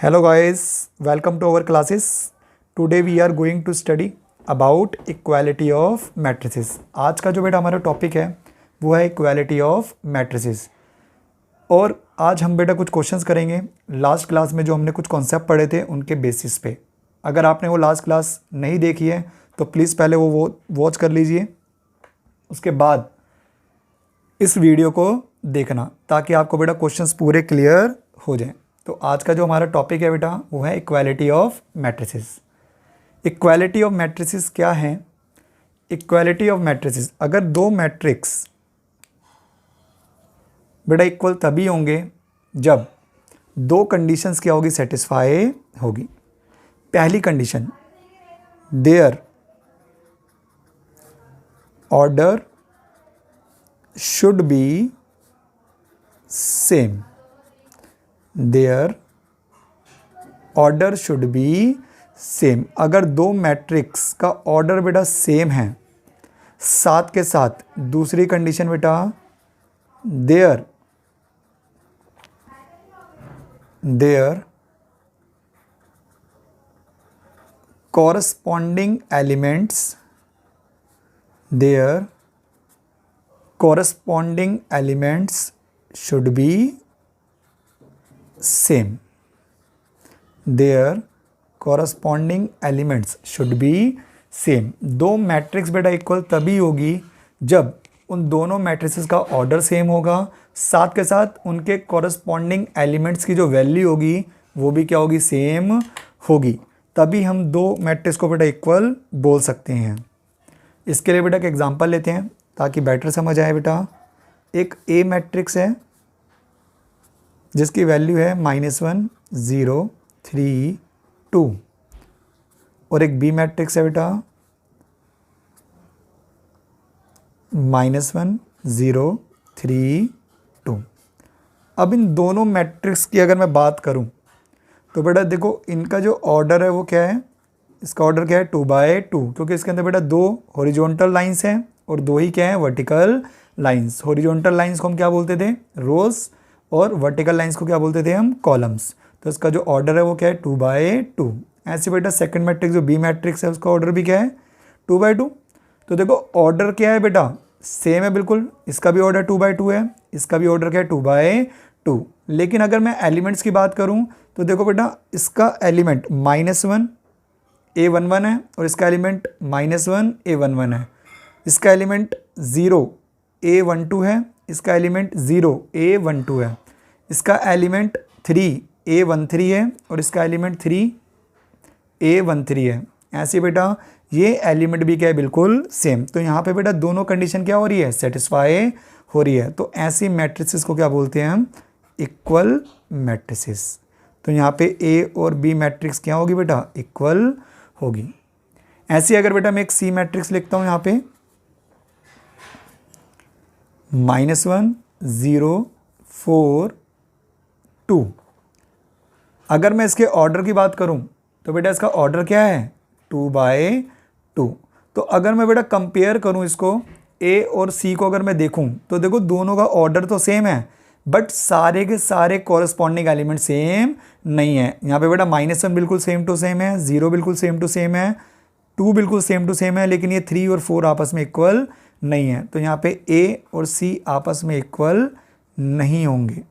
Hello guys, welcome to our classes. Today we are going to study about equality of matrices. आज का जो बेटा हमारा topic है वो है इक्वालिटी ऑफ मैट्रिसेस। और आज हम बेटा कुछ क्वेश्चंस करेंगे लास्ट क्लास में जो हमने कुछ कॉन्सेप्ट पढ़े थे उनके बेसिस पे। अगर आपने वो लास्ट क्लास नहीं देखी है तो प्लीज़ पहले वो वॉच कर लीजिए, उसके बाद इस वीडियो को देखना ताकि आपको बेटा क्वेश्चंस पूरे क्लियर हो जाएं। तो आज का जो हमारा टॉपिक है बेटा वो है equality of matrices. Equality of matrices क्या है? इक्वालिटी ऑफ मैट्रिसेस, अगर दो मैट्रिक्स बेटा इक्वल तभी होंगे जब दो कंडीशंस क्या होगी, सेटिस्फाई होगी। पहली condition, their order should be same, their order should be same. अगर दो मैट्रिक्स का ऑर्डर बेटा सेम है, साथ के साथ दूसरी कंडीशन बेटा there corresponding elements should be same, their corresponding elements should be same। दो मैट्रिक्स बेटा इक्वल तभी होगी जब उन दोनों मैट्रिसेस का ऑर्डर सेम होगा, साथ के साथ उनके कॉरस्पॉन्डिंग एलिमेंट्स की जो वैल्यू होगी वो भी क्या होगी, सेम होगी। तभी हम दो मैट्रिक्स को बेटा इक्वल बोल सकते हैं। इसके लिए बेटा एक एग्जांपल लेते हैं ताकि बेटर समझ आए। बेटा एक ए मैट्रिक्स है जिसकी वैल्यू है -1 0 3 2, और एक बी मैट्रिक्स है बेटा -1 0 3 2। अब इन दोनों मैट्रिक्स की अगर मैं बात करूं तो बेटा देखो इनका जो ऑर्डर है वो क्या है, इसका ऑर्डर क्या है 2/2, क्योंकि इसके अंदर बेटा दो हॉरिजॉन्टल लाइंस हैं और दो ही क्या है, वर्टिकल लाइंस। हॉरिजॉन्टल लाइंस को हम क्या बोलते थे, रोज, और वर्टिकल लाइंस को क्या बोलते थे हम, कॉलम्स। तो इसका जो ऑर्डर है वो क्या है 2/2। ऐसे बेटा सेकंड मैट्रिक्स जो बी मैट्रिक्स है उसका ऑर्डर भी क्या है 2/2। तो देखो ऑर्डर क्या है बेटा, सेम है बिल्कुल, इसका भी ऑर्डर 2/2 है, इसका भी ऑर्डर क्या है 2/2। लेकिन अगर मैं एलिमेंट्स की बात करूं तो देखो बेटा इसका एलिमेंट -1 A11 है और इसका एलिमेंट -1 A11 है, इसका एलिमेंट 0 A12 है, इसका एलिमेंट 0 A12 है, इसका एलिमेंट 3 A13 है और इसका एलिमेंट 3 A13 है। ऐसे बेटा ये एलिमेंट भी क्या है, बिल्कुल सेम। तो यहाँ पे बेटा दोनों कंडीशन क्या हो रही है, सेटिस्फाई हो रही है। तो ऐसी मैट्रिसेस को क्या बोलते हैं हम, इक्वल मैट्रिसेस। तो यहाँ पे ए और बी मैट्रिक्स क्या होगी बेटा, इक्वल होगी। ऐसे अगर बेटा मैं एक सी मैट्रिक्स लिखता हूँ यहाँ पे -1 0 4 2, अगर मैं इसके ऑर्डर की बात करूं तो बेटा इसका ऑर्डर क्या है 2/2। तो अगर मैं बेटा कंपेयर करूं इसको ए और सी को, अगर मैं देखूं तो देखो दोनों का ऑर्डर तो सेम है बट सारे के सारे कॉरस्पॉन्डिंग एलिमेंट सेम नहीं है। यहाँ पे बेटा -1 बिल्कुल सेम टू सेम है, 0 बिल्कुल सेम टू सेम है, 2 बिल्कुल सेम टू सेम है, लेकिन ये 3 और 4 आपस में इक्वल नहीं है। तो यहाँ पे ए और सी आपस में इक्वल नहीं होंगे।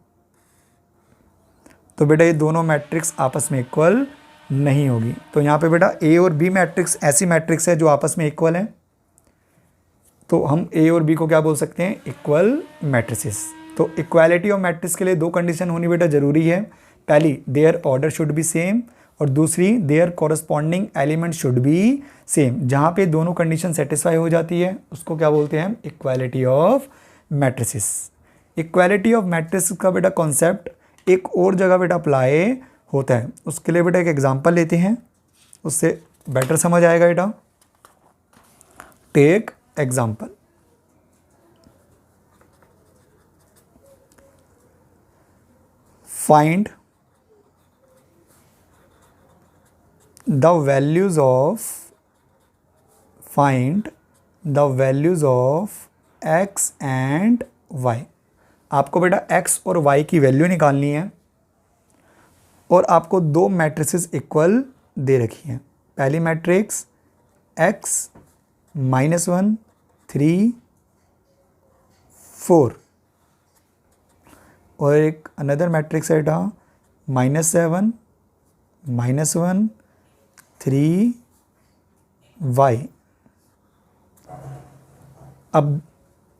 तो बेटा ये दोनों मैट्रिक्स आपस में इक्वल नहीं होगी। तो यहाँ पे बेटा ए और बी मैट्रिक्स ऐसी मैट्रिक्स है जो आपस में इक्वल है, तो हम ए और बी को क्या बोल सकते हैं, इक्वल मैट्रिसेस। तो इक्वालिटी ऑफ मैट्रिक्स के लिए दो कंडीशन होनी बेटा ज़रूरी है। पहली, their order should be same, और दूसरी their corresponding element should be same. जहाँ पे दोनों कंडीशन सेटिस्फाई हो जाती है उसको क्या बोलते हैं, equality of matrices. Equality of matrices का बेटा कॉन्सेप्ट एक और जगह बेटा अप्लाई होता है। उसके लिए बेटा एक एग्जांपल लेते हैं, उससे बेटर समझ आएगा बेटा। Take example, find the values of x and y। आपको बेटा x और y की वैल्यू निकालनी है। और आपको दो मैट्रिसेस इक्वल दे रखी हैं। पहली मैट्रिक्स x -1 3 4 और एक अनदर मैट्रिक्स है बेटा -7 -1 3 y। अब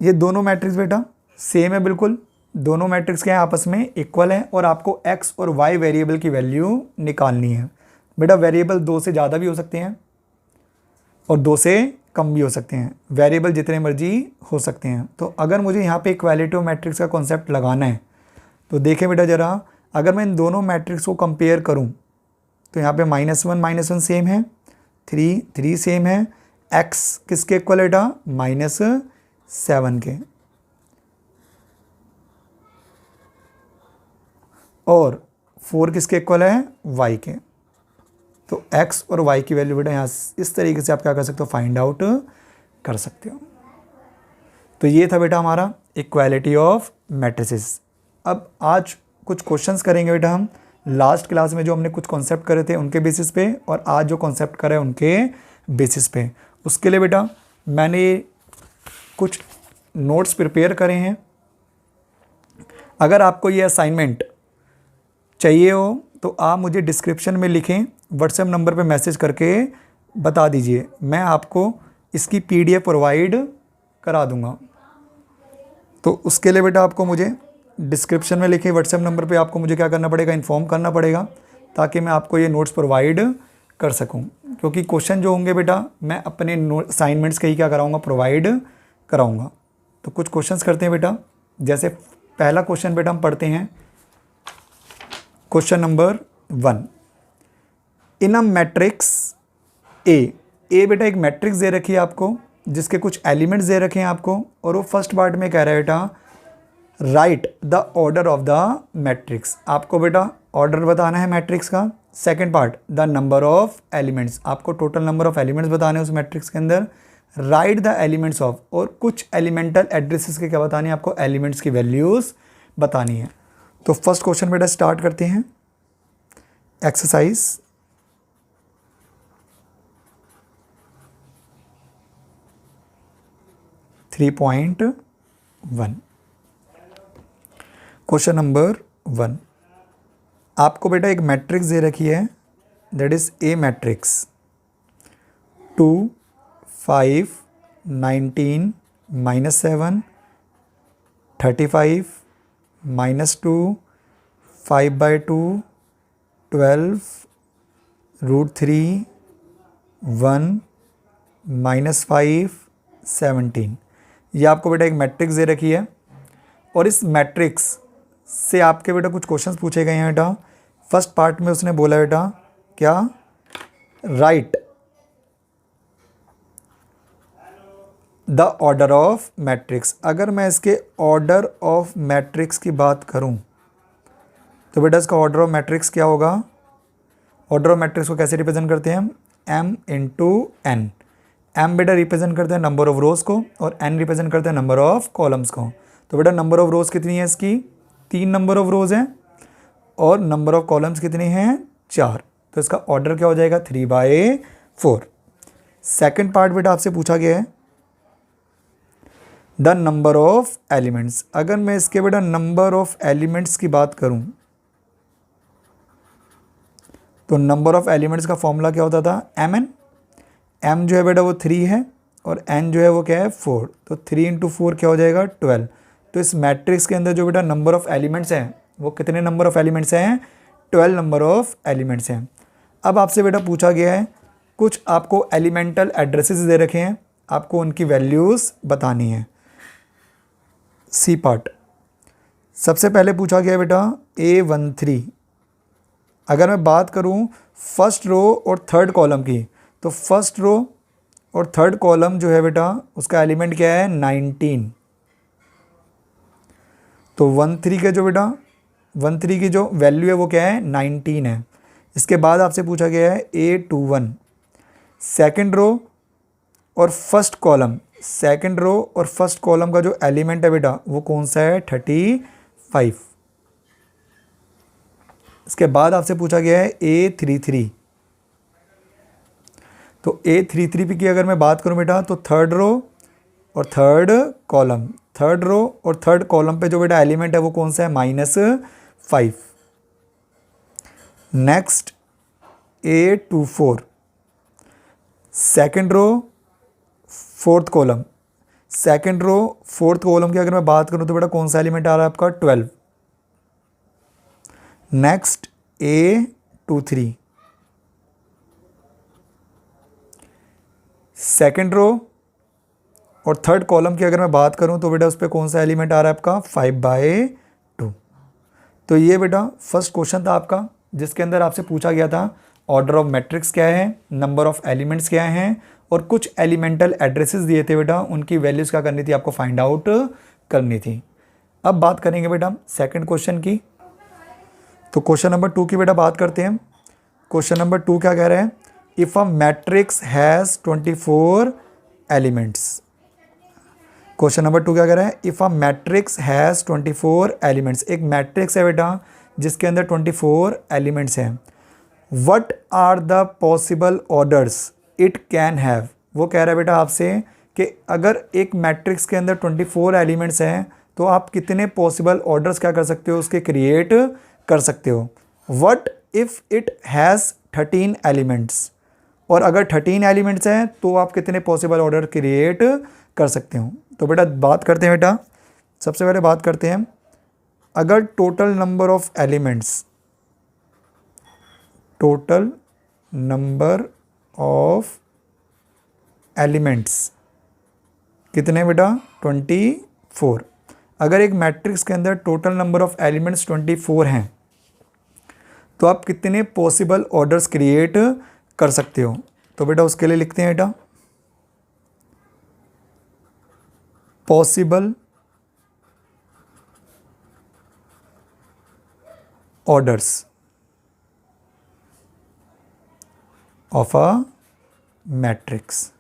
ये दोनों मैट्रिक्स बेटा सेम है बिल्कुल, दोनों मैट्रिक्स के आपस में इक्वल हैं और आपको x और y वेरिएबल की वैल्यू निकालनी है। बेटा वेरिएबल 2 से ज़्यादा भी हो सकते हैं और 2 से कम भी हो सकते हैं, वेरिएबल जितने मर्जी हो सकते हैं। तो अगर मुझे यहाँ पे इक्वालिटी ऑफ मैट्रिक्स का कॉन्सेप्ट लगाना है तो देखें बेटा ज़रा, अगर मैं इन दोनों मैट्रिक्स को कंपेयर करूँ तो यहाँ पे -1 सेम है, 3 सेम है, x किसके इक्वल है बेटा -7 के, और 4 किसके इक्वल है y के। तो x और y की वैल्यू बेटा यहाँ इस तरीके से आप क्या कर सकते हो, फाइंड आउट कर सकते हो। तो ये था बेटा हमारा इक्वालिटी ऑफ मैट्रिसेस। अब आज कुछ क्वेश्चंस करेंगे बेटा हम, लास्ट क्लास में जो हमने कुछ कॉन्सेप्ट करे थे उनके बेसिस पे और आज जो कॉन्सेप्ट करे उनके बेसिस पे। उसके लिए बेटा मैंने कुछ नोट्स प्रिपेयर करे हैं। अगर आपको ये असाइनमेंट चाहिए हो तो आप मुझे डिस्क्रिप्शन में लिखें, व्हाट्सएप नंबर पे मैसेज करके बता दीजिए, मैं आपको इसकी PDF प्रोवाइड करा दूंगा। तो उसके लिए बेटा आपको मुझे डिस्क्रिप्शन में लिखे व्हाट्सएप नंबर पे आपको मुझे क्या करना पड़ेगा, इन्फॉर्म करना पड़ेगा, ताकि मैं आपको ये नोट्स प्रोवाइड कर सकूं। क्योंकि क्वेश्चन जो होंगे बेटा मैं अपने असाइनमेंट्स के ही क्या कराऊंगा, प्रोवाइड कराऊंगा। तो कुछ क्वेश्चंस करते हैं बेटा। जैसे पहला क्वेश्चन बेटा हम पढ़ते हैं, question number 1। In a matrix A बेटा एक मैट्रिक्स दे रखी है आपको जिसके कुछ एलिमेंट्स दे रखे हैं आपको, और वो फर्स्ट पार्ट में कह रहा है बेटा right the order of the matrix. आपको बेटा ऑर्डर बताना है मैट्रिक्स का। Second part the number of elements, आपको टोटल नंबर ऑफ एलिमेंट्स बताने हैं उस मैट्रिक्स के अंदर। राइट द एलिमेंट्स ऑफ, और कुछ एलिमेंटल एड्रेसेस के क्या बतानी है आपको, एलिमेंट्स की वैल्यूज़ बतानी है। तो फर्स्ट क्वेश्चन बेटा स्टार्ट करते हैं। एक्सरसाइज 3.1। क्वेश्चन नंबर 1, आपको बेटा एक मैट्रिक्स दे रखी है, दैट इज ए मैट्रिक्स 2 5 19 -7 35 -2 5/2 12 √3 1 -5 17। ये आपको बेटा एक मैट्रिक्स दे रखी है और इस मैट्रिक्स से आपके बेटा कुछ क्वेश्चंस पूछे गए हैं बेटा। फर्स्ट पार्ट में उसने बोला बेटा क्या, right the order of matrix. अगर मैं इसके ऑर्डर ऑफ मैट्रिक्स की बात करूं तो बेटा इसका ऑर्डर ऑफ मैट्रिक्स क्या होगा। ऑर्डर ऑफ मैट्रिक्स को कैसे रिप्रेजेंट करते हैं हम, m × n। m बेटा रिप्रेजेंट करते हैं नंबर ऑफ रोज को और n रिप्रेजेंट करते हैं नंबर ऑफ कॉलम्स को। तो बेटा नंबर ऑफ रोज कितनी है इसकी, 3 नंबर ऑफ रोज हैं, और नंबर ऑफ कॉलम्स कितने हैं 4। तो इसका ऑर्डर क्या हो जाएगा 3/4। सेकंड पार्ट बेटा आपसे पूछा गया है द नंबर ऑफ एलिमेंट्स। अगर मैं इसके बेटा नंबर ऑफ एलिमेंट्स की बात करूं तो नंबर ऑफ एलिमेंट्स का फॉर्मूला क्या होता था, mn। m जो है बेटा वो 3 है और n जो है वो क्या है 4। तो 3 × 4 क्या हो जाएगा 12। तो इस मैट्रिक्स के अंदर जो बेटा नंबर ऑफ एलिमेंट्स हैं वो कितने नंबर ऑफ एलिमेंट्स हैं, 12 नंबर ऑफ एलिमेंट्स हैं। अब आपसे बेटा पूछा गया है कुछ आपको एलिमेंटल एड्रेसेस दे रखे हैं, आपको उनकी वैल्यूज़ बतानी है। सी पार्ट सबसे पहले पूछा गया बेटा A13। अगर मैं बात करूं फर्स्ट रो और थर्ड कॉलम की, तो फर्स्ट रो और थर्ड कॉलम जो है बेटा उसका एलिमेंट क्या है 19। तो 13 का जो बेटा 13 की जो वैल्यू है वो क्या है 19 है। इसके बाद आपसे पूछा गया है A21। सेकंड रो और फर्स्ट कॉलम, सेकंड रो और फर्स्ट कॉलम का जो एलिमेंट है बेटा वो कौन सा है 35। इसके बाद आपसे पूछा गया है A33। तो A33 की अगर मैं बात करूं बेटा तो थर्ड रो और थर्ड कॉलम, थर्ड रो और थर्ड कॉलम पे जो बेटा एलिमेंट है वो कौन सा है, -5। Next A24, second row fourth column, second row fourth column की अगर मैं बात करूं तो बेटा कौन सा एलिमेंट आ रहा है आपका, 12। नेक्स्ट A23, सेकेंड रो और थर्ड कॉलम की अगर मैं बात करूं तो बेटा उस पर कौन सा एलिमेंट आ रहा है आपका, 5/2। तो ये बेटा फर्स्ट क्वेश्चन था आपका, जिसके अंदर आपसे पूछा गया था ऑर्डर ऑफ मैट्रिक्स क्या है, नंबर ऑफ एलिमेंट्स क्या हैं, और कुछ एलिमेंटल एड्रेसेस दिए थे बेटा, उनकी वैल्यूज़ क्या करनी थी आपको, फाइंड आउट करनी थी। अब बात करेंगे बेटा सेकंड क्वेश्चन की। तो क्वेश्चन नंबर 2 की बेटा बात करते हैं। क्वेश्चन नंबर 2 क्या कह रहे हैं, if a matrix has 24 elements. Question number 2 क्या कह रहा है, if a matrix has 24 elements. एक मैट्रिक्स है बेटा जिसके अंदर 24 एलिमेंट्स हैं। What are the possible orders it can have. वो कह रहा है बेटा आपसे कि अगर एक मैट्रिक्स के अंदर 24 एलिमेंट्स हैं तो आप कितने पॉसिबल ऑर्डर्स क्या कर सकते हो, उसके क्रिएट कर सकते हो। What if it has 13 elements. और अगर 13 एलिमेंट्स हैं तो आप कितने पॉसिबल ऑर्डर क्रिएट कर सकते हो। तो बेटा बात करते हैं बेटा, सबसे पहले बात करते हैं, अगर total number of elements, total number of elements कितने बेटा, 24। अगर एक मैट्रिक्स के अंदर टोटल नंबर ऑफ एलिमेंट्स 24 हैं तो आप कितने पॉसिबल ऑर्डर्स क्रिएट कर सकते हो। तो बेटा उसके लिए लिखते हैं बेटा, possible orders of a matrix.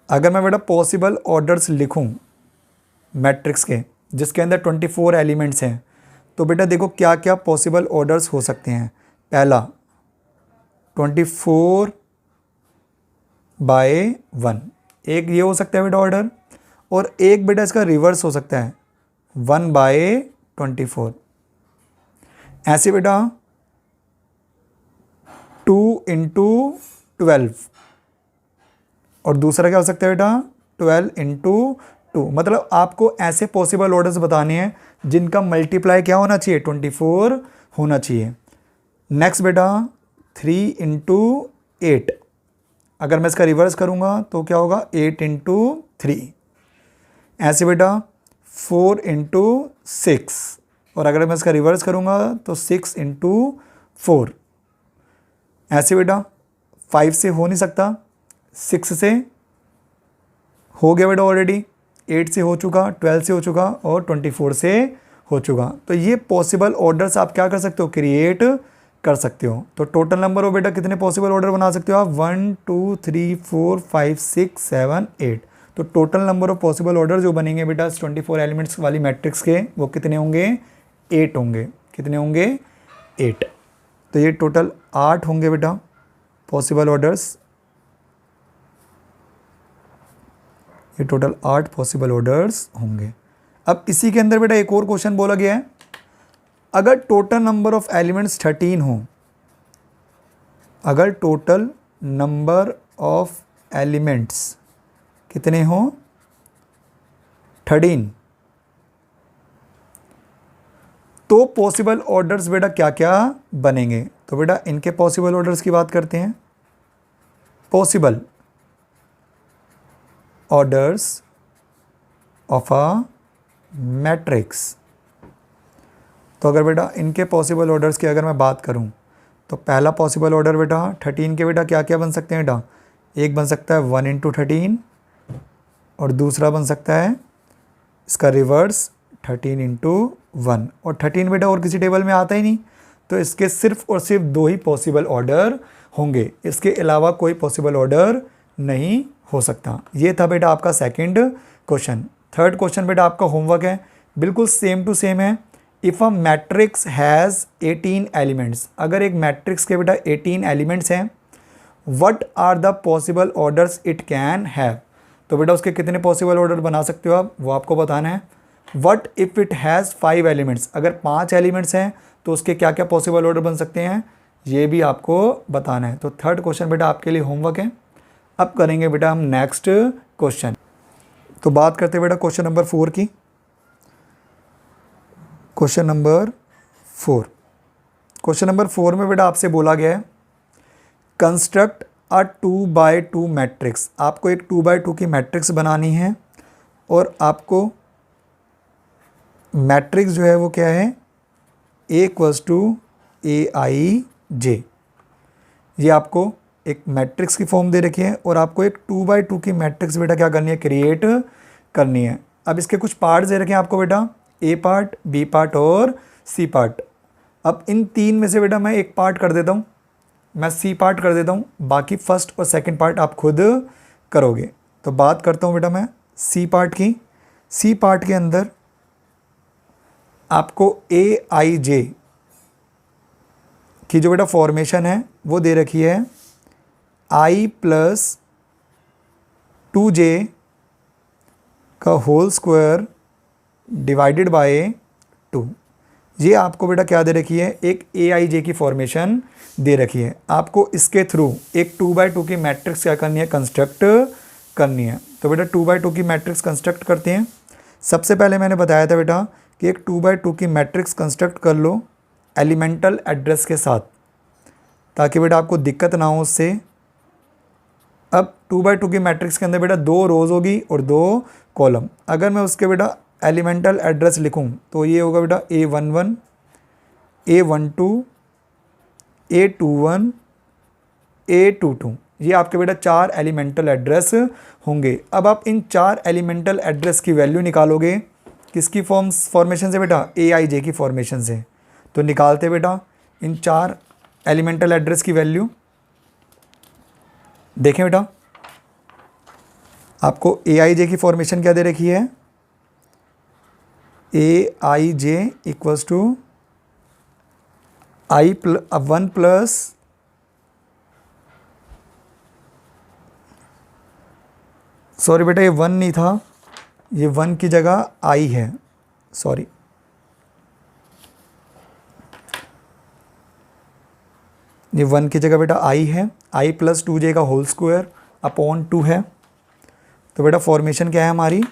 अगर मैं बेटा पॉसिबल ऑर्डर्स लिखूं मैट्रिक्स के जिसके अंदर 24 एलिमेंट्स हैं तो बेटा देखो क्या क्या पॉसिबल ऑर्डर्स हो सकते हैं। पहला 24/1, एक ये हो सकता है बेटा ऑर्डर, और एक बेटा इसका रिवर्स हो सकता है 1/24। ऐसे बेटा 2 × 12, और दूसरा क्या हो सकता है बेटा 12 × 2। मतलब आपको ऐसे पॉसिबल ऑर्डर्स बताने हैं जिनका मल्टीप्लाई क्या होना चाहिए, 24 होना चाहिए। नेक्स्ट बेटा 3 × 8, अगर मैं इसका रिवर्स करूंगा तो क्या होगा 8 × 3। ऐसे बेटा 4 × 6, और अगर मैं इसका रिवर्स करूंगा तो 6 × 4। ऐसे बेटा 5 से हो नहीं सकता, 6 से हो गया बेटा ऑलरेडी, 8 से हो चुका, 12 से हो चुका, और 24 से हो चुका। तो ये पॉसिबल ऑर्डर्स आप क्या कर सकते हो, क्रिएट कर सकते हो। तो टोटल नंबर ऑफ बेटा कितने पॉसिबल ऑर्डर बना सकते हो आप, 1 2 3 4 5 6 7 8। तो total number of possible order जो बनेंगे बेटा 24 एलिमेंट्स वाली मैट्रिक्स के वो कितने होंगे, 8 होंगे। कितने होंगे, 8। तो ये टोटल 8 होंगे बेटा पॉसिबल ऑर्डर्स, ये टोटल 8 पॉसिबल ऑर्डर्स होंगे। अब इसी के अंदर बेटा एक और क्वेश्चन बोला गया है, अगर टोटल नंबर ऑफ एलिमेंट्स 13 हो, अगर टोटल नंबर ऑफ एलिमेंट्स कितने हो, 13, तो पॉसिबल ऑर्डर्स बेटा क्या क्या बनेंगे। तो बेटा इनके पॉसिबल ऑर्डर्स की बात करते हैं। Possible orders of a matrix. तो अगर बेटा इनके पॉसिबल ऑर्डर्स की अगर मैं बात करूं तो पहला पॉसिबल ऑर्डर बेटा 13 के बेटा क्या क्या बन सकते हैं बेटा, एक बन सकता है 1 × 13, और दूसरा बन सकता है इसका रिवर्स 13 × 1, और 13 बेटा और किसी टेबल में आता ही नहीं, तो इसके सिर्फ और सिर्फ 2 ही पॉसिबल ऑर्डर होंगे, इसके अलावा कोई पॉसिबल ऑर्डर नहीं हो सकता। ये था बेटा आपका सेकंड क्वेश्चन। थर्ड क्वेश्चन बेटा आपका होमवर्क है, बिल्कुल सेम टू सेम है। If a matrix has 18 elements, अगर एक मैट्रिक्स के बेटा 18 एलिमेंट्स हैं, what are the possible orders it can have, तो बेटा उसके कितने पॉसिबल ऑर्डर बना सकते हो आप, वो आपको बताना है। What if it has 5 elements, अगर 5 एलिमेंट्स हैं तो उसके क्या क्या पॉसिबल ऑर्डर बन सकते हैं, ये भी आपको बताना है। तो थर्ड क्वेश्चन बेटा आपके लिए होमवर्क है। अब करेंगे बेटा हम नेक्स्ट क्वेश्चन। तो बात करते हैं बेटा क्वेश्चन नंबर 4 की। क्वेश्चन नंबर 4, क्वेश्चन नंबर 4 में बेटा आपसे बोला गया है कंस्ट्रक्ट अ 2x2 मैट्रिक्स। आपको एक 2x2 की मैट्रिक्स बनानी है और आपको मैट्रिक्स जो है वो क्या है, A=AIJ। ये आपको एक मैट्रिक्स की फॉर्म दे रखी है और आपको एक 2x2 की मैट्रिक्स बेटा क्या करनी है, क्रिएट करनी है। अब इसके कुछ पार्ट्स दे रखे हैं आपको बेटा, A पार्ट, B पार्ट और C पार्ट। अब इन तीन में से बेटा मैं एक पार्ट कर देता हूँ, मैं C पार्ट कर देता हूँ, बाकी फर्स्ट और सेकंड पार्ट आप खुद करोगे। तो बात करता हूँ बेटा मैं C पार्ट की। C पार्ट के अंदर आपको AIJ की जो बेटा फॉर्मेशन है वो दे रखी है I + 2J का होल स्क्वायर डिवाइडेड बाय 2। ये आपको बेटा क्या दे रखी है, एक AIJ की फॉर्मेशन दे रखी है। आपको इसके थ्रू एक 2x2 की मैट्रिक्स क्या करनी है, कंस्ट्रक्ट करनी है। तो बेटा 2x2 की मैट्रिक्स कंस्ट्रक्ट करते हैं। सबसे पहले मैंने बताया था बेटा कि एक 2x2 की मैट्रिक्स कंस्ट्रक्ट कर लो एलिमेंटल एड्रेस के साथ, ताकि बेटा आपको दिक्कत ना हो उससे। अब 2x2 की मैट्रिक्स के अंदर बेटा 2 रोज़ होगी और 2 कॉलम। अगर मैं उसके बेटा एलिमेंटल एड्रेस लिखूं तो ये होगा बेटा A11, A12, A21, A22। ये आपके बेटा 4 एलिमेंटल एड्रेस होंगे। अब आप इन 4 एलिमेंटल एड्रेस की वैल्यू निकालोगे किसकी फॉर्मेशन से बेटा, AIJ की फॉर्मेशन से। तो निकालते बेटा इन 4 एलिमेंटल एड्रेस की वैल्यू। देखें बेटा आपको AIJ की फॉर्मेशन क्या दे रखी है, AIJ equals to I1 plus sorry बेटा ये 1 नहीं था, ये 1 की जगह I है, सॉरी ये 1 की जगह बेटा I है। I + 2J का होल स्क्वायर अपॉन 2 है। तो बेटा फॉर्मेशन क्या है हमारी,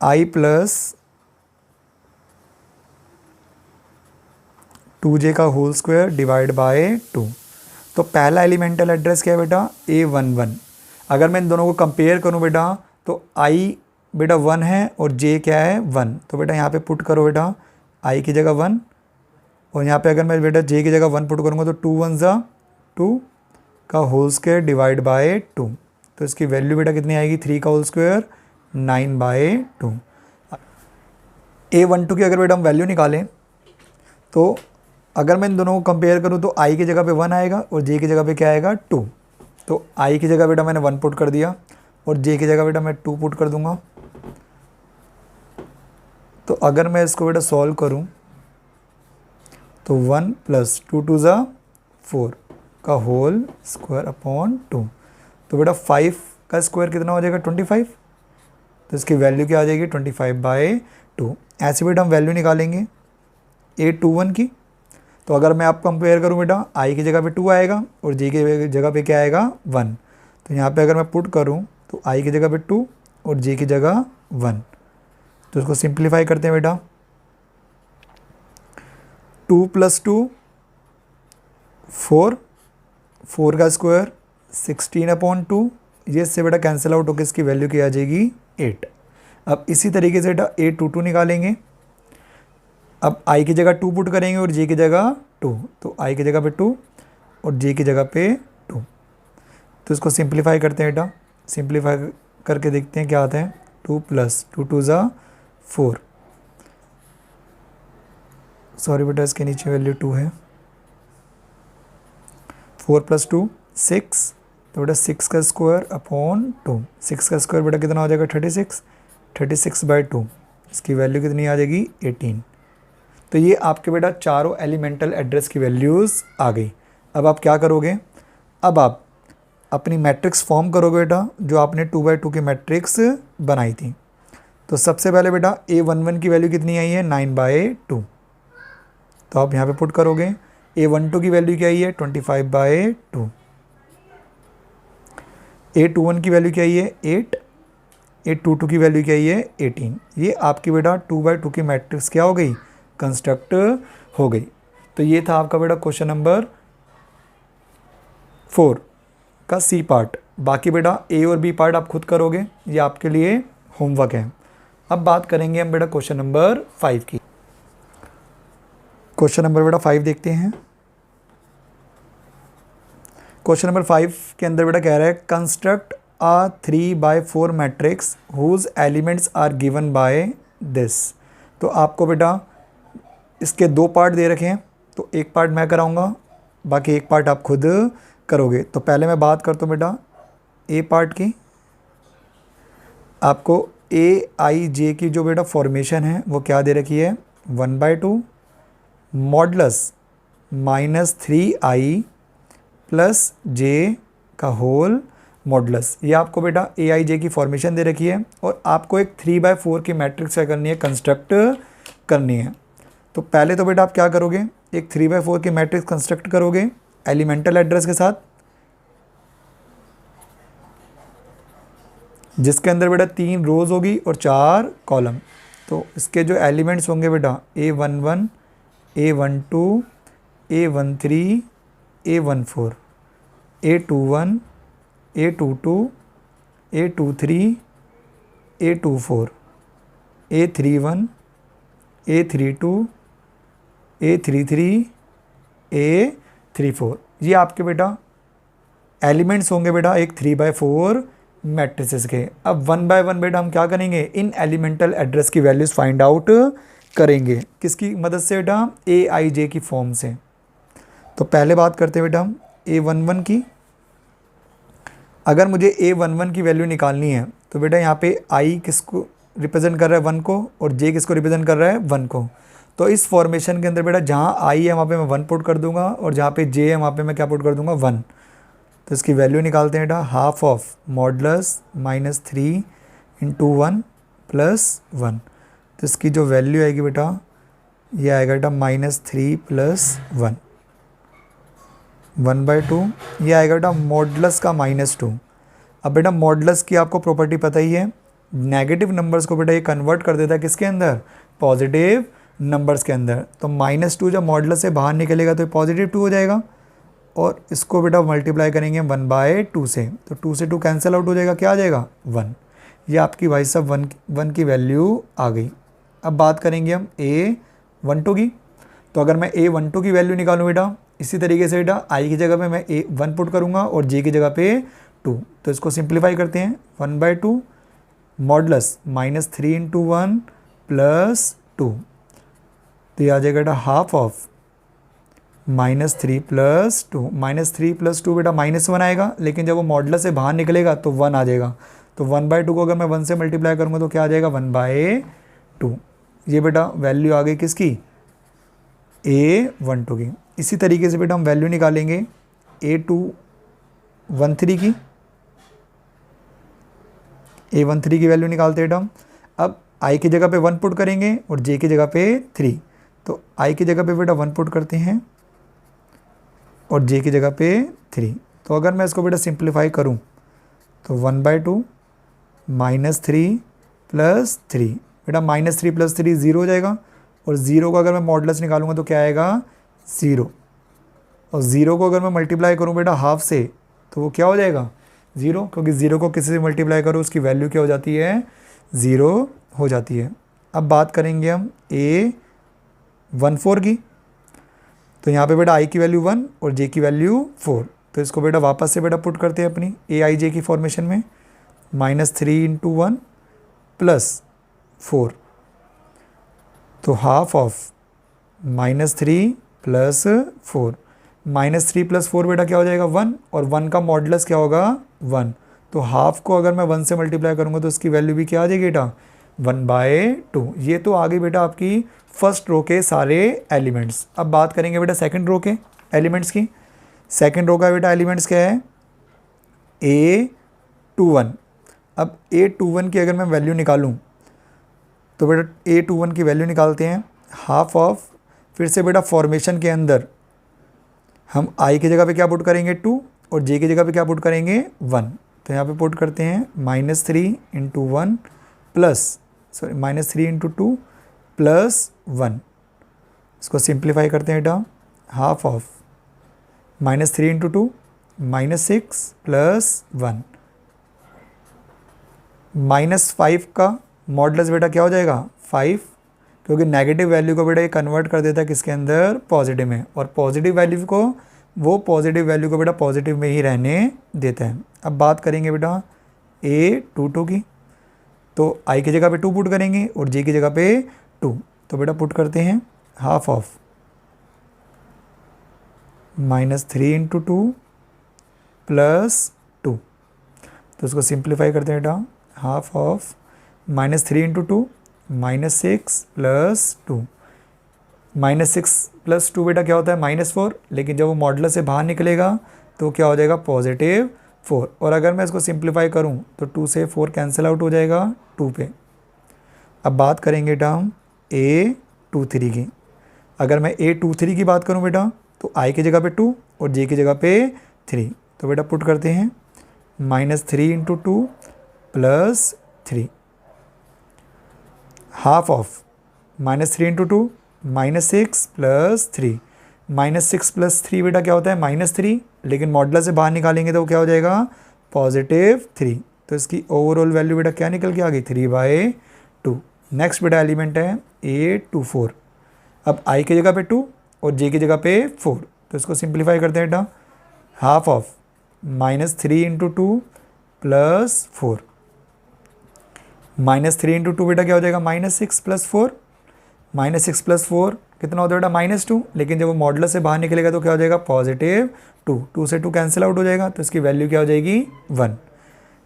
I + 2J का होल स्क्वायर डिवाइड बाय 2। तो पहला एलिमेंटल एड्रेस क्या है बेटा, A11। अगर मैं इन दोनों को कंपेयर करूं बेटा तो I बेटा 1 है और J क्या है 1। तो बेटा यहाँ पे पुट करो बेटा I की जगह 1 और यहाँ पे अगर मैं बेटा J की जगह 1 पुट करूँगा तो 2 1 ज़ा 2 का होल स्क्वायर डिवाइड बाय 2। तो इसकी वैल्यू बेटा कितनी आएगी, 3 का होल स्क्वायर 9/2। A12 की अगर बेटा हम वैल्यू निकालें तो अगर मैं इन दोनों को कंपेयर करूं तो I की जगह पे 1 आएगा और J की जगह पे क्या आएगा 2। तो I की जगह बेटा मैंने 1 पुट कर दिया और J की जगह बेटा मैं 2 पुट कर दूंगा। तो अगर मैं इसको बेटा सॉल्व करूं तो 1 + 2 2 ज़ा 4 का होल स्क्वायर अपॉन 2। तो बेटा 5 का स्क्वायर कितना हो जाएगा 25। तो इसकी वैल्यू क्या आ जाएगी 25/2। ऐसे बेटा हम वैल्यू निकालेंगे A21 की। तो अगर मैं आप कंपेयर करूं बेटा I की जगह पे 2 आएगा और J की जगह पे क्या आएगा 1। तो यहाँ पे अगर मैं पुट करूं तो I की जगह पे 2 और J की जगह 1। तो इसको सिंप्लीफाई करते हैं बेटा, 2 + 2 4, 4 का स्क्वायर 16/2। ये इससे बेटा कैंसिल आउट होकर इसकी वैल्यू क्या आ जाएगी 8। अब इसी तरीके से बेटा A22 निकालेंगे। अब I की जगह 2 पुट करेंगे और J की जगह 2। तो I की जगह पे 2 और J की जगह पे 2। तो इसको सिंप्लीफाई करते हैं बेटा, सिंप्लीफाई करके देखते हैं क्या आता है। 2 + 2 2 ज़ा 4, सॉरी बेटा इसके नीचे वैल्यू 2 है। 4 + 2 6। तो बेटा 6 का स्क्वायर अपॉन 2। 6 का स्क्वायर बेटा कितना हो जाएगा 36, 36/2। इसकी वैल्यू कितनी आ जाएगी 18। तो ये आपके बेटा चारों एलिमेंटल एड्रेस की वैल्यूज़ आ गई। अब आप क्या करोगे, अब आप अपनी मैट्रिक्स फॉर्म करोगे बेटा, जो आपने 2x2 की मैट्रिक्स बनाई थी। तो सबसे पहले बेटा A11 की वैल्यू कितनी आई है, 9/2। तो आप यहाँ पे पुट करोगे। A12 की वैल्यू क्या आई है, 25/2। A21 की वैल्यू क्या आई है, 8। A22 की वैल्यू क्या आई है, 18। ये आपकी बेटा 2x2 की मैट्रिक्स क्या हो गई, कंस्ट्रक्ट हो गई। तो ये था आपका बेटा क्वेश्चन नंबर 4 का सी पार्ट। बाकी बेटा ए और बी पार्ट आप खुद करोगे, ये आपके लिए होमवर्क है। अब बात करेंगे हम बेटा क्वेश्चन नंबर 5 की। क्वेश्चन नंबर बेटा 5 देखते हैं। क्वेश्चन नंबर 5 के अंदर बेटा कह रहा है construct a 3/4 matrix whose elements are given by this. तो आपको बेटा इसके दो पार्ट दे रखे हैं, तो एक पार्ट मैं कराऊंगा, बाकी एक पार्ट आप खुद करोगे। तो पहले मैं बात करता हूँ बेटा ए पार्ट की। आपको A I J की जो बेटा फॉर्मेशन है वो क्या दे रखी है, 1/2 मॉडलस -3i प्लस j का होल मॉडलस। ये आपको बेटा A I J की फॉर्मेशन दे रखी है और आपको एक 3/4 की मैट्रिक्स क्या करनी है, कंस्ट्रक्ट करनी है। तो पहले तो बेटा आप क्या करोगे, एक 3/4 की मैट्रिक्स कंस्ट्रक्ट करोगे एलिमेंटल एड्रेस के साथ, जिसके अंदर बेटा 3 रोज़ होगी और 4 कॉलम। तो इसके जो एलिमेंट्स होंगे बेटा A11, A12, A13, A14, A21, A22, A23, A24, A31, A32, A33, A34। ये आपके बेटा एलिमेंट्स होंगे बेटा एक 3/4 मैट्रिसेस के। अब 1 बाय 1 बेटा हम क्या करेंगे, इन एलिमेंटल एड्रेस की वैल्यूज़ फाइंड आउट करेंगे। किसकी मदद से बेटा, A I J की फॉर्म से। तो पहले बात करते हैं बेटा हम A11 की। अगर मुझे A11 की वैल्यू निकालनी है तो बेटा यहाँ पे I किसको रिप्रेजेंट कर रहा है, 1 को, और J किसको रिप्रेजेंट कर रहा है, 1 को। तो इस फॉर्मेशन के अंदर बेटा जहाँ I है वहाँ पे मैं 1 पुट कर दूंगा और जहाँ पे J है वहाँ पे मैं क्या पुट कर दूंगा, 1। तो इसकी वैल्यू निकालते हैं बेटा, हाफ ऑफ मॉडलस -3 × 1 + 1। तो इसकी जो वैल्यू आएगी बेटा ये आएगा बेटा -3 + 1, 1/2। ये आएगा बेटा मॉडलस का -2। अब बेटा मॉडलस की आपको प्रॉपर्टी पता ही है, नेगेटिव नंबर्स को बेटा ये कन्वर्ट कर देता है किसके अंदर, पॉजिटिव नंबर्स के अंदर। तो -2 जब मॉडलस से बाहर निकलेगा तो +2 हो जाएगा, और इसको बेटा मल्टीप्लाई करेंगे हम 1/2 से, तो 2 से 2 कैंसिल आउट हो जाएगा, क्या आ जाएगा, 1। ये आपकी भाई साहब 1 की वैल्यू आ गई। अब बात करेंगे हम A12 की। तो अगर मैं A12 की वैल्यू निकालूँ बेटा, इसी तरीके से बेटा I की जगह पे मैं A1 पुट करूँगा और J की जगह पे 2। तो इसको सिंप्लीफाई करते हैं, 1/2 मॉडलस -3 × 1 + 2। तो ये आ जाएगा बेटा हाफ ऑफ -3 + 2। -3 + 2 बेटा -1 आएगा, लेकिन जब वो मॉडलस से बाहर निकलेगा तो 1 आ जाएगा। तो 1/2 को अगर मैं 1 से मल्टीप्लाई करूँगा तो क्या आ जाएगा, 1/2। ये बेटा वैल्यू आ गई किसकी, A12 की। इसी तरीके से बेटा हम वैल्यू निकालेंगे A213 की। A13 की वैल्यू निकालते हैं बेटा हम। अब I की जगह पे 1 पुट करेंगे और J की जगह पे 3। तो I की जगह पे बेटा 1 पुट करते हैं और J की जगह पे 3। तो अगर मैं इसको बेटा सिंप्लीफाई करूं तो 1/2 -3 + 3 बेटा -3 + 3 0 हो जाएगा, और 0 को अगर मैं मॉडलस निकालूंगा तो क्या आएगा, 0। और 0 को अगर मैं मल्टीप्लाई करूं बेटा हाफ से तो वो क्या हो जाएगा, 0, क्योंकि 0 को किसी से मल्टीप्लाई करो उसकी वैल्यू क्या हो जाती है, 0 हो जाती है। अब बात करेंगे हम A14 की। तो यहाँ पे बेटा I की वैल्यू 1 और J की वैल्यू 4। तो इसको बेटा वापस से बेटा पुट करते हैं अपनी A I J की फॉर्मेशन में, -3 × 1 + 4। तो हाफ ऑफ -3 + 4, -3 + 4 बेटा क्या हो जाएगा, 1, और 1 का मॉडलस क्या होगा, 1। तो हाफ को अगर मैं 1 से मल्टीप्लाई करूँगा तो इसकी वैल्यू भी क्या आ जाएगी बेटा, 1/2। ये तो आ गई बेटा आपकी फर्स्ट रो के सारे एलिमेंट्स। अब बात करेंगे बेटा सेकंड रो के एलिमेंट्स की। सेकंड रो का बेटा एलिमेंट्स क्या है, A21। अब A21 की अगर मैं वैल्यू निकालूं तो बेटा A21 की वैल्यू निकालते हैं हाफ ऑफ, फिर से बेटा फॉर्मेशन के अंदर हम I की जगह पे क्या पुट करेंगे 2 और J की जगह पे क्या पुट करेंगे 1। तो यहाँ पे पुट करते हैं -3 इंटू 1 प्लस -3 इंटू 2 प्लस 1। इसको सिंप्लीफाई करते हैं बेटा, हाफ ऑफ -3 इंटू 2 -6 प्लस 1। -5 का मॉडुलस बेटा क्या हो जाएगा 5, क्योंकि नेगेटिव वैल्यू को बेटा ये कन्वर्ट कर देता है किसके अंदर, पॉजिटिव में, और पॉजिटिव वैल्यू को वो पॉजिटिव वैल्यू को बेटा पॉजिटिव में ही रहने देता है। अब बात करेंगे बेटा A22 की, तो I की जगह पे 2 पुट करेंगे और J की जगह पे 2। तो बेटा पुट करते हैं हाफ ऑफ -3 इंटू 2 प्लस 2। तो उसको सिंप्लीफाई करते हैं बेटा, half of -3 into 2 -6 plus 2। -6 plus 2 बेटा क्या होता है -4, लेकिन जब वो मॉडुलस से बाहर निकलेगा तो क्या हो जाएगा +4। और अगर मैं इसको सिंप्लीफाई करूं तो 2 से 4 कैंसिल आउट हो जाएगा 2 पे। अब बात करेंगे बेटा हम A23 की। अगर मैं A23 की बात करूं बेटा तो I की जगह पे 2 और J की जगह पे 3। तो बेटा पुट करते हैं -3 into 2 plus 3, half of -3 into 2 -6 plus 3। -6 plus 3 बेटा क्या होता है -3, लेकिन मॉडुलस से बाहर निकालेंगे तो क्या हो जाएगा +3। तो इसकी ओवरऑल वैल्यू बेटा क्या निकल के आ गई 3/2। नेक्स्ट बेटा एलिमेंट है A24। अब I की जगह पे 2 और J की जगह पे 4। तो इसको सिंप्लीफाई करते हैं बेटा, half of -3 into 2 plus 4। -3 into 2 बेटा क्या हो जाएगा -6 प्लस 4। -6 प्लस 4 कितना होता है बेटा -2, लेकिन जब वो मॉडुलस से बाहर निकलेगा तो क्या हो जाएगा +2। 2 से 2 कैंसिल आउट हो जाएगा, तो इसकी वैल्यू क्या हो जाएगी 1।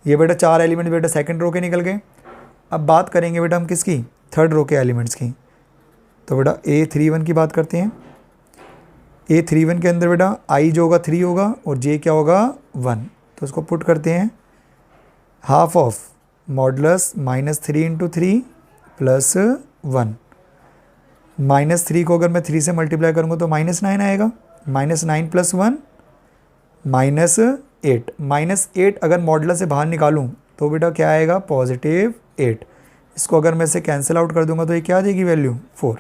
ये बेटा 4 एलिमेंट बेटा सेकंड रो के निकल गए। अब बात करेंगे बेटा हम किसकी, थर्ड रो के एलिमेंट्स की। तो बेटा A31 की बात करते हैं। A31 के अंदर बेटा I जो होगा 3 होगा और J क्या होगा 1। तो उसको पुट करते हैं half of modulus -3 into 3 plus 1। -3 को अगर मैं 3 से मल्टीप्लाई करूँगा तो -9 आएगा, -9 प्लस 1 -8। -8 अगर मॉडुलस से बाहर निकालूं तो बेटा क्या आएगा +8। इसको अगर मैं इसे कैंसिल आउट कर दूंगा तो ये क्या आ जाएगी वैल्यू 4।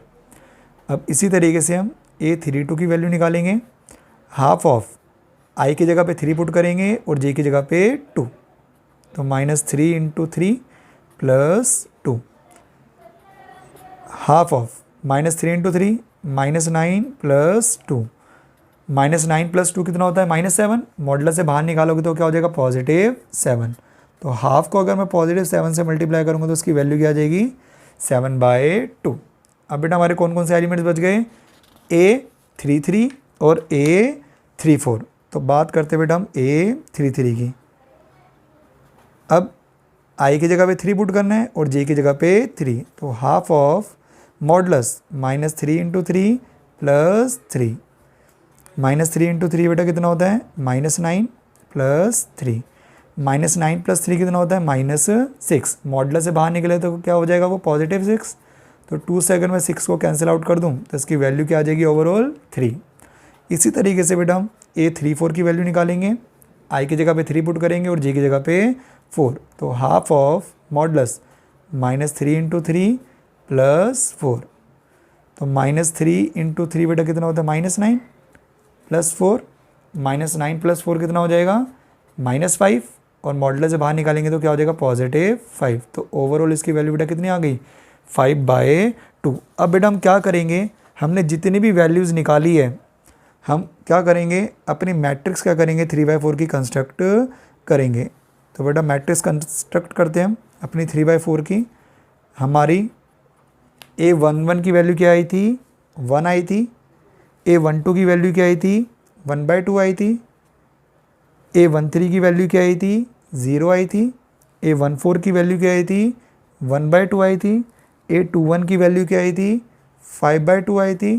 अब इसी तरीके से हम A32 की वैल्यू निकालेंगे, हाफ ऑफ I की जगह पे 3 पुट करेंगे और J की जगह पे 2। तो -3 into 3 plus 2, half of -3 into 3 -9 plus 2। -9 plus 2 कितना होता है -7। मॉडुलस से बाहर निकालोगे तो क्या हो जाएगा +7। तो हाफ को अगर मैं +7 से मल्टीप्लाई करूँगा तो उसकी वैल्यू क्या आ जाएगी 7/2। अब बेटा हमारे कौन कौन से एलिमेंट्स बच गए, A33 और A34। तो बात करते बेटा हम A33 की। अब I की जगह पे 3 पुट करना है और J की जगह पे 3। तो half of modulus -3 into 3 plus 3। -3 into 3 बेटा कितना होता है -9 प्लस 3। -9 प्लस 3 कितना होता है -6। मॉडुलस से बाहर निकले तो क्या हो जाएगा वो +6। तो 2 से अगर मैं 6 को कैंसिल आउट कर दूं तो इसकी वैल्यू क्या आ जाएगी ओवरऑल 3। इसी तरीके से बेटा हम A34 की वैल्यू निकालेंगे, I की जगह पे 3 पुट करेंगे और J की जगह पे 4। तो half of modulus -3 into 3 plus 4। तो -3 इंटू 3 बेटा कितना होता है -9 प्लस 4। -9 प्लस 4 कितना हो जाएगा -5, और मॉडुलस से बाहर निकालेंगे तो क्या हो जाएगा +5। तो ओवरऑल इसकी वैल्यू बेटा कितनी आ गई 5/2। अब बेटा हम क्या करेंगे, हमने जितनी भी वैल्यूज़ निकाली है हम क्या करेंगे, अपनी मैट्रिक्स क्या करेंगे 3/4 की कंस्ट्रक्ट करेंगे। तो बेटा मैट्रिक्स कंस्ट्रक्ट करते हैं हम अपनी 3/4 की। हमारी A11 की वैल्यू क्या आई थी 1 आई थी, A12 की वैल्यू क्या आई थी 1/2 आई थी, A13 की वैल्यू क्या आई थी 0 आई थी, A14 की वैल्यू क्या आई थी 1/2 आई थी, A21 की वैल्यू क्या आई थी, 5/2 आई थी,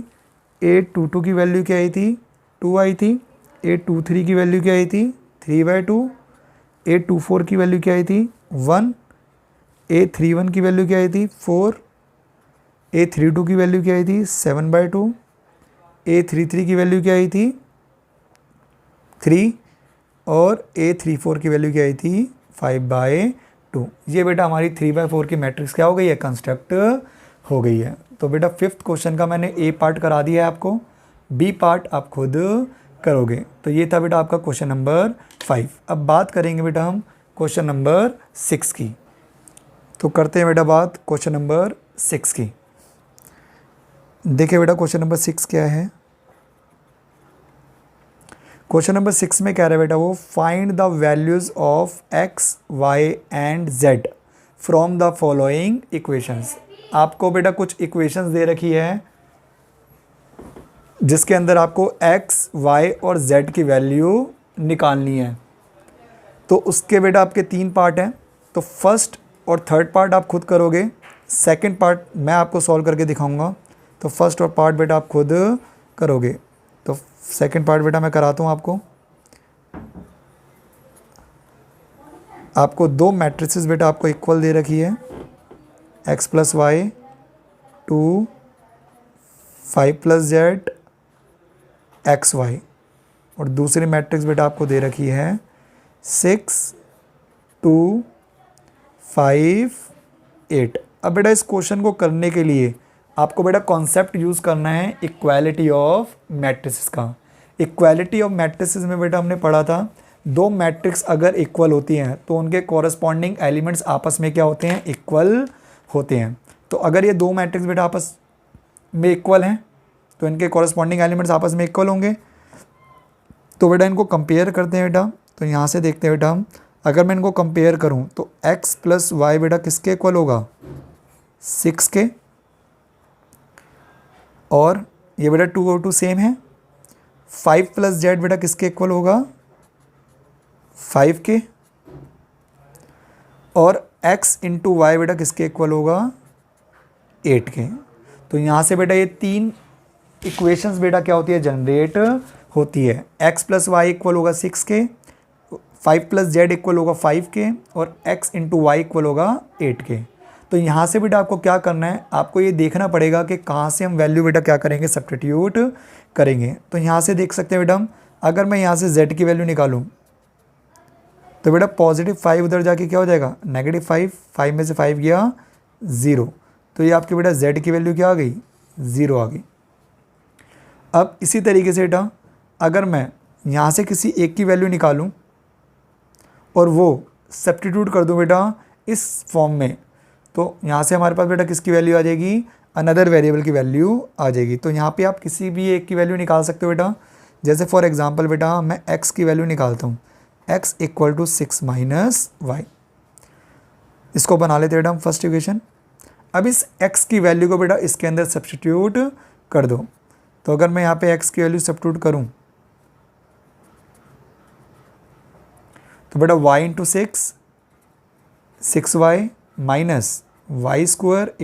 A22 की वैल्यू क्या आई थी, 2 आई थी, A23 की वैल्यू क्या आई थी, 3/2, A24 की वैल्यू क्या आई थी, 1, A31 की वैल्यू क्या आई थी, 4, A32 की वैल्यू क्या आई थी, 7/2, A33 की वैल्यू क्या आई थी, 3, और A34 की वैल्यू क्या आई थी, 5/2। ये बेटा हमारी 3/4 की मैट्रिक्स क्या हो गई है, कंस्ट्रक्ट हो गई है। तो बेटा फिफ्थ क्वेश्चन का मैंने ए पार्ट करा दिया है आपको, बी पार्ट आप खुद करोगे। तो ये था बेटा आपका क्वेश्चन नंबर 5। अब बात करेंगे बेटा हम क्वेश्चन नंबर 6 की। तो करते हैं बेटा बात क्वेश्चन नंबर 6 की। देखिए बेटा क्वेश्चन नंबर 6 क्या है। क्वेश्चन नंबर 6 में क्या रहा है बेटा, वो find the values of x, y and z from the following equations. आपको बेटा कुछ इक्वेशंस दे रखी है जिसके अंदर आपको x, y और z की वैल्यू निकालनी है। तो उसके बेटा आपके 3 पार्ट हैं। तो फर्स्ट और थर्ड पार्ट आप खुद करोगे, सेकंड पार्ट मैं आपको सॉल्व करके दिखाऊंगा। तो फर्स्ट और पार्ट बेटा आप खुद करोगे। तो सेकंड पार्ट बेटा मैं कराता हूँ आपको। आपको 2 मैट्रिसेस बेटा आपको इक्वल दे रखी है, x + y 2, 5 + z xy, और दूसरी मैट्रिक्स बेटा आपको दे रखी है 6, 2, 5, 8। अब बेटा इस क्वेश्चन को करने के लिए आपको बेटा कॉन्सेप्ट यूज़ करना है इक्वालिटी ऑफ मैट्रिसेस का। इक्वालिटी ऑफ मैट्रिसेस में बेटा हमने पढ़ा था 2 मैट्रिक्स अगर इक्वल होती हैं तो उनके कॉरस्पॉन्डिंग एलिमेंट्स आपस में क्या होते हैं, इक्वल होते हैं। तो अगर ये 2 मैट्रिक्स बेटा आपस में इक्वल हैं तो इनके कॉरस्पॉन्डिंग एलिमेंट्स आपस में इक्वल होंगे। तो बेटा इनको कंपेयर करते हैं बेटा। तो यहाँ से देखते हैं बेटा हम, अगर मैं इनको कंपेयर करूँ तो x + y बेटा किसके इक्वल होगा, 6 के, और ये बेटा 2 और 2 सेम है। 5 + z बेटा किसके इक्वल होगा, 5 के, और x × y बेटा किसके इक्वल होगा, 8 के। तो यहाँ से बेटा ये 3 इक्वेशंस बेटा क्या होती है, जनरेट होती है। x + y इक्वल होगा 6 के, 5 + z इक्वल होगा 5 के, और x × y इक्वल होगा 8 के। तो यहाँ से बेटा आपको क्या करना है, आपको ये देखना पड़ेगा कि कहाँ से हम वैल्यू बेटा क्या करेंगे, सब्स्टिट्यूट करेंगे। तो यहाँ से देख सकते हैं बेटा हम, अगर मैं यहाँ से z की वैल्यू निकालूँ तो बेटा +5 उधर जाके क्या हो जाएगा, -5, 5 में से 5 गया 0। तो ये आपके बेटा z की वैल्यू क्या आ गई, 0 आ गई। अब इसी तरीके से बेटा अगर मैं यहाँ से किसी एक की वैल्यू निकालूं और वो सब्स्टिट्यूट कर दूं बेटा इस फॉर्म में, तो यहाँ से हमारे पास बेटा किसकी वैल्यू आ जाएगी, अनदर वेरिएबल की वैल्यू आ जाएगी। तो यहाँ पे आप किसी भी एक की वैल्यू निकाल सकते हो बेटा। जैसे फॉर एग्जांपल बेटा मैं x की वैल्यू निकालता हूँ, x = 6 - y। इसको बना लेते बेटा हम फर्स्ट इक्वेशन। अब इस x की वैल्यू को बेटा इसके अंदर सब्स्टिट्यूट कर दो। तो अगर मैं यहाँ पे x की वैल्यू सब्स्टिट्यूट करूँ तो बेटा y × 6, 6y - y²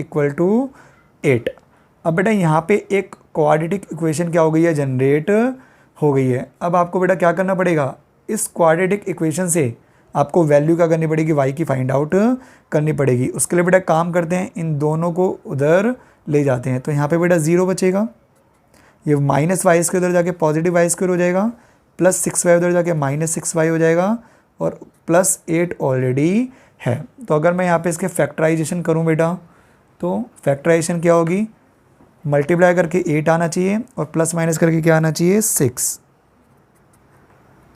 = 8। अब बेटा यहाँ पे एक क्वाड्रेटिक इक्वेशन क्या हो गई है, जनरेट हो गई है। अब आपको बेटा क्या करना पड़ेगा, इस क्वाड्रेटिक इक्वेशन से आपको वैल्यू क्या करनी पड़ेगी, y की फाइंड आउट करनी पड़ेगी। उसके लिए बेटा काम करते हैं, इन दोनों को उधर ले जाते हैं। तो यहाँ पे बेटा 0 बचेगा, ये -y² उधर जाके +y² हो जाएगा, +6y उधर जाके -6y हो जाएगा, और +8 ऑलरेडी है। तो अगर मैं यहाँ पे इसके फैक्टराइजेशन करूँ बेटा तो फैक्टराइजेशन क्या होगी, मल्टीप्लाई करके 8 आना चाहिए और प्लस माइनस करके क्या आना चाहिए, 6।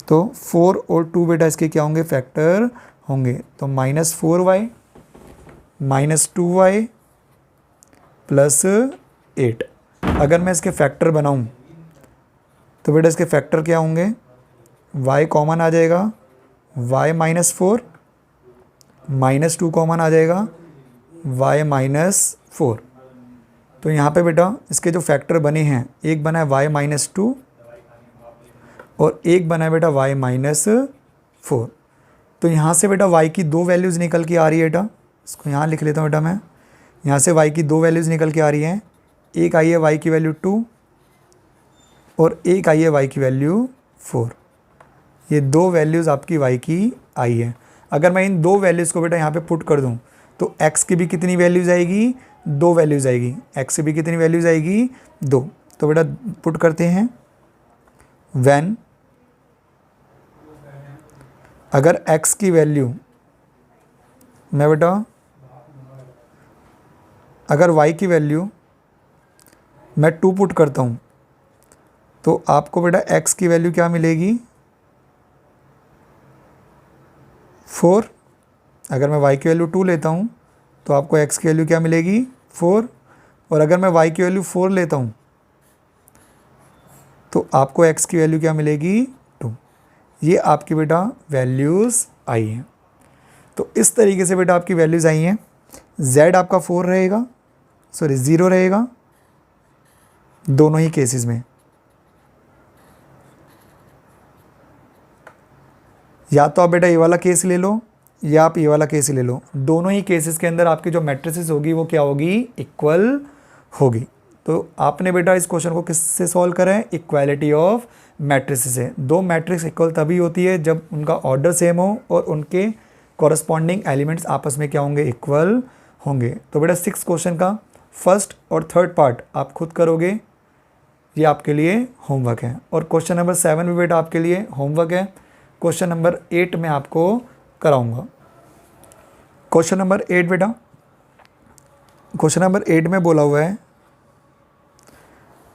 तो 4 और 2 बेटा इसके क्या होंगे, फैक्टर होंगे। तो -4y -2y +8। अगर मैं इसके फैक्टर बनाऊं तो बेटा इसके फैक्टर क्या होंगे, y कॉमन आ जाएगा, y -4, -2 कॉमन आ जाएगा, y -4। तो यहाँ पे बेटा इसके जो फैक्टर बने हैं, एक बना है y -2 और एक बना है बेटा y -4। तो यहाँ से बेटा y की 2 वैल्यूज़ निकल के आ रही है बेटा, इसको यहाँ लिख लेता हूँ बेटा मैं। यहाँ से y की दो वैल्यूज़ निकल के आ रही हैं, एक आई है y की वैल्यू 2 और एक आई है y की वैल्यू 4। ये दो वैल्यूज़ आपकी y की आई है। अगर मैं इन दो वैल्यूज़ को बेटा यहाँ पे पुट कर दूँ तो x की भी कितनी वैल्यूज़ आएगी, दो वैल्यूज़ आएगी। x की भी कितनी वैल्यूज़ आएगी, दो। तो बेटा पुट करते हैं, व्हेन अगर x की वैल्यू मैं बेटा अगर y की वैल्यू मैं 2 पुट करता हूँ तो आपको बेटा x की वैल्यू क्या मिलेगी, 4। अगर मैं y की वैल्यू 2 लेता हूँ तो आपको x की वैल्यू क्या मिलेगी, 4। और अगर मैं y की वैल्यू 4 लेता हूँ तो आपको x की वैल्यू क्या मिलेगी, 2। ये आपकी बेटा वैल्यूज़ आई हैं। तो इस तरीके से बेटा आपकी वैल्यूज़ आई हैं। z आपका 4 रहेगा, सॉरी 0 रहेगा दोनों ही केसेस में। या तो आप बेटा ये वाला केस ले लो या आप ये वाला केस ले लो, दोनों ही केसेस के अंदर आपकी जो मैट्रिसेस होगी वो क्या होगी, इक्वल होगी। तो आपने बेटा इस क्वेश्चन को किससे सॉल्व करा है, इक्वालिटी ऑफ मैट्रिसेस से। दो मैट्रिक्स इक्वल तभी होती है जब उनका ऑर्डर सेम हो और उनके कॉरस्पॉन्डिंग एलिमेंट्स आपस में क्या होंगे, इक्वल होंगे। तो बेटा 6 क्वेश्चन का फर्स्ट और थर्ड पार्ट आप खुद करोगे, ये आपके लिए होमवर्क है। और क्वेश्चन नंबर 7 भी बेटा आपके लिए होमवर्क है। क्वेश्चन नंबर 8 में आपको कराऊंगा। क्वेश्चन नंबर 8 बेटा, क्वेश्चन नंबर 8 में बोला हुआ है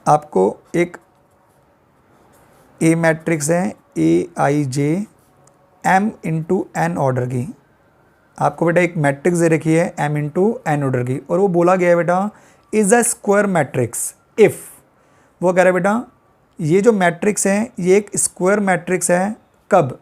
आपको एक ए मैट्रिक्स है AIJ M into an order की। आपको बेटा एक मैट्रिक्स दे रखी है M इंटू एन ऑर्डर की, और वो बोला गया है बेटा is a square matrix if. वो कह रहा है बेटा ये जो मैट्रिक्स है ये एक स्क्वायर मैट्रिक्स है कब।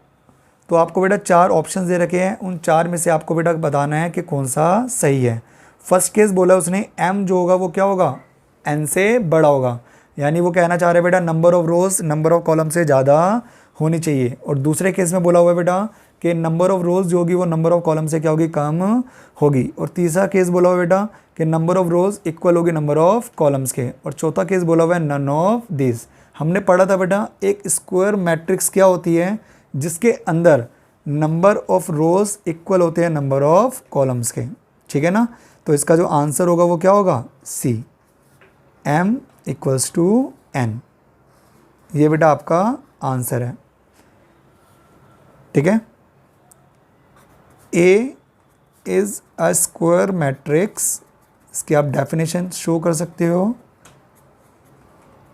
तो आपको बेटा 4 ऑप्शंस दे रखे हैं, उन 4 में से आपको बेटा बताना है कि कौन सा सही है। फर्स्ट केस बोला उसने m जो होगा वो क्या होगा, n से बड़ा होगा, यानी वो कहना चाह रहे हैं बेटा number of rows number of column से ज़्यादा होनी चाहिए। और दूसरे केस में बोला हुआ है बेटा कि नंबर ऑफ रोज़ जो होगी वो नंबर ऑफ कॉलम से क्या होगी, कम होगी। और तीसरा केस बोला हुआ है बेटा कि नंबर ऑफ रोज़ इक्वल होगी नंबर ऑफ कॉलम्स के। और चौथा केस बोला हुआ है नन ऑफ दिस। हमने पढ़ा था बेटा एक स्क्वायर मैट्रिक्स क्या होती है, जिसके अंदर नंबर ऑफ रोज़ इक्वल होते हैं नंबर ऑफ कॉलम्स के, ठीक है ना। तो इसका जो आंसर होगा वो क्या होगा, C, M equals to N। ये बेटा आपका आंसर है, ठीक है। A is a square matrix, इसकी आप डेफिनेशन शो कर सकते हो।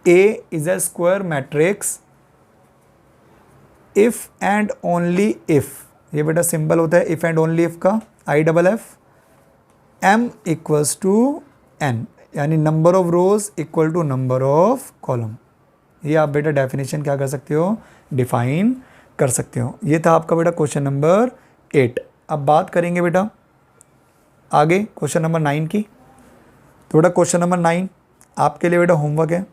A is a square matrix if and only if, ये बेटा सिंबल होता है इफ़ एंड ओनली इफ़ का, IFF। M equals to N, यानी number of rows equal to number of column. ये आप बेटा डेफिनेशन क्या कर सकते हो, डिफाइन कर सकते हो। ये था आपका बेटा क्वेश्चन नंबर 8। अब बात करेंगे बेटा आगे क्वेश्चन नंबर 9 की। तो बेटा क्वेश्चन नंबर 9 आपके लिए बेटा होमवर्क है।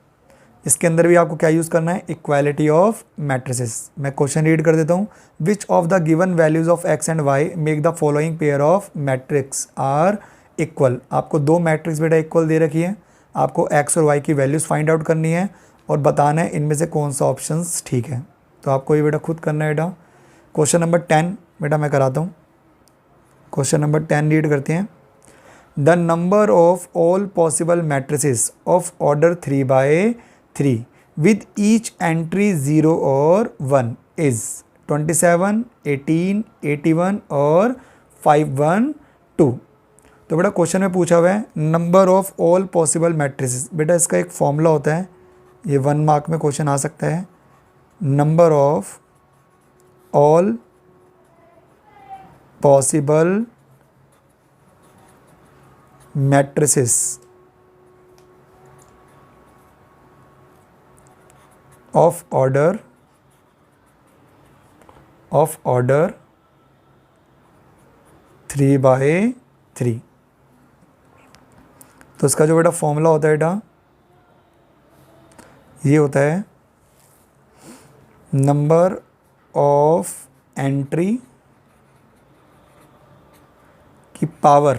इसके अंदर भी आपको क्या यूज़ करना है, इक्वालिटी ऑफ मैट्रिसेस। मैं क्वेश्चन रीड कर देता हूँ। Which of the given values of x and y make the following pair of matrix are equal. आपको दो मैट्रिक्स बेटा इक्वल दे रखी है, आपको x और y की वैल्यूज़ फाइंड आउट करनी है और बताना है इनमें से कौन सा ऑप्शंस ठीक है। तो आपको ये बेटा खुद करना है बेटा। क्वेश्चन नंबर 10 बेटा मैं कराता हूँ। क्वेश्चन नंबर 10 रीड करते हैं। The number of all possible matrices of order 3/3 with each entry 0 और 1 is 27, 18, 81 और 512। तो बेटा क्वेश्चन में पूछा हुआ है number of all possible matrices. बेटा इसका एक फॉर्मूला होता है, ये 1 मार्क में क्वेश्चन आ सकता है। Number of all possible matrices of order 3/3। तो इसका जो बेटा फॉर्मूला होता है बेटा ये होता है नंबर ऑफ एंट्री की पावर,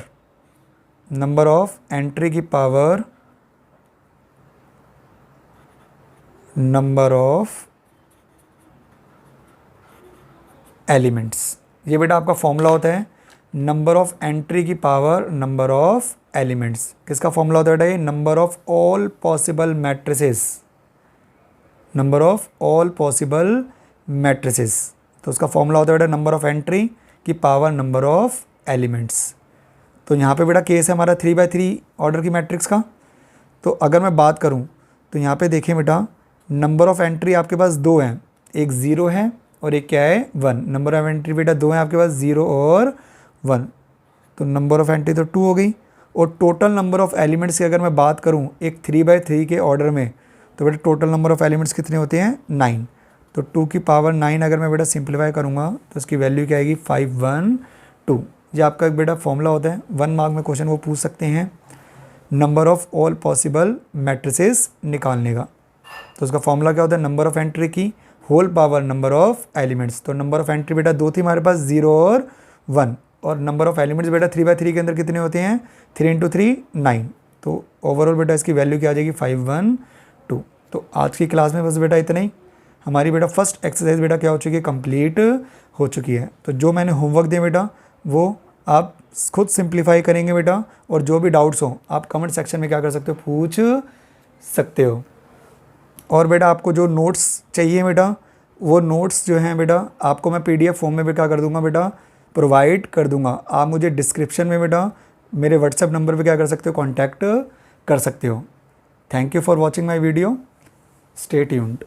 नंबर ऑफ एंट्री की पावर नंबर ऑफ एलिमेंट्स। ये बेटा आपका फॉर्मूला होता है नंबर ऑफ एंट्री की पावर नंबर ऑफ एलिमेंट्स। किसका फॉर्मूला होता है बेटा ये? Number of all possible matrices, number of all possible matrices. तो उसका फॉर्मूला होता है बेटा नंबर ऑफ एंट्री की पावर नंबर ऑफ एलिमेंट्स। तो यहाँ पे बेटा केस है हमारा 3/3 ऑर्डर की मैट्रिक्स का। तो अगर मैं बात करूँ तो यहाँ पे देखें बेटा, नंबर ऑफ एंट्री आपके पास दो हैं, एक 0 है और एक क्या है 1। नंबर ऑफ एंट्री बेटा दो हैं आपके पास, 0 और 1। तो नंबर ऑफ एंट्री तो 2 हो गई। और टोटल नंबर ऑफ एलिमेंट्स की अगर मैं बात करूँ एक 3/3 के ऑर्डर में, तो बेटा टोटल नंबर ऑफ एलिमेंट्स कितने होते हैं? 9। तो 2 की पावर 9 अगर मैं बेटा सिंप्लीफाई करूँगा तो इसकी वैल्यू क्या आएगी? 512। ये आपका एक बेटा फॉर्मूला होता है, 1 मार्क में क्वेश्चन वो पूछ सकते हैं number of all possible matrices निकालने का। तो उसका फॉर्मूला क्या होता है? नंबर ऑफ एंट्री की whole power number of elements. तो नंबर ऑफ एंट्री बेटा दो थी हमारे पास, 0 और 1। और नंबर ऑफ एलिमेंट्स बेटा 3/3 के अंदर कितने होते हैं? 3 × 3 9। तो ओवरऑल बेटा इसकी वैल्यू क्या आ जाएगी? 512। तो आज की क्लास में बस बेटा इतना ही। हमारी बेटा फर्स्ट एक्सरसाइज बेटा क्या हो चुकी है? कंप्लीट हो चुकी है। तो जो मैंने होमवर्क दिया बेटा वो आप खुद सिंप्लीफाई करेंगे बेटा, और जो भी डाउट्स हो आप कमेंट सेक्शन में क्या कर सकते हो? पूछ सकते हो। और बेटा आपको जो नोट्स चाहिए बेटा, वो नोट्स जो हैं बेटा आपको मैं PDF फॉर्म में भी क्या कर दूंगा बेटा? प्रोवाइड कर दूंगा। आप मुझे डिस्क्रिप्शन में बेटा मेरे व्हाट्सएप नंबर पे क्या कर सकते हो? कॉन्टैक्ट कर सकते हो। Thank you for watching my video. Stay tuned.